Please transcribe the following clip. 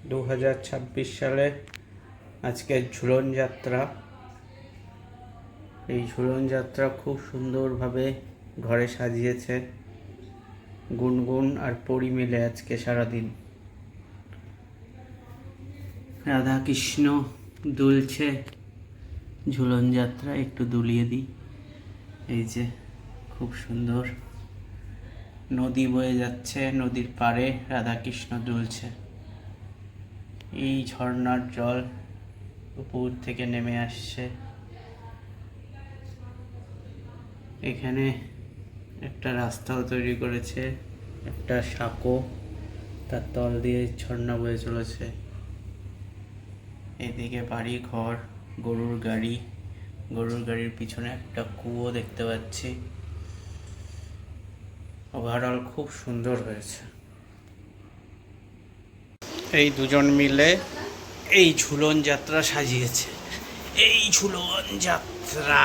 2026 সালে আজকে ঝুলন যাত্রা। এই ঝুলন যাত্রা খুব সুন্দরভাবে ঘরে সাজিয়েছে গুনগুন আর পরি মিলে আজকে সারাদিন। রাধা কৃষ্ণ দুলছে ঝুলন যাত্রা, একটু দুলিয়ে দিই। এই যে খুব সুন্দর নদী বয়ে যাচ্ছে, নদীর পাড়ে রাধা কৃষ্ণ দুলছে। এই ঝর্ণার জল উপর থেকে নেমে আসছে। এখানে একটা রাস্তাও তৈরি করেছে, একটা সাঁকো, তার তল দিয়ে ঝর্ণা বয়ে চলেছে। এদিকে বাড়ি ঘর, গরুর গাড়ির পিছনে একটা কুয়ো দেখতে পাচ্ছি। ওভারঅল খুব সুন্দর হয়েছে। এই দুজন মিলে এই ঝুলন যাত্রা সাজিয়েছে। এই ঝুলন যাত্রা।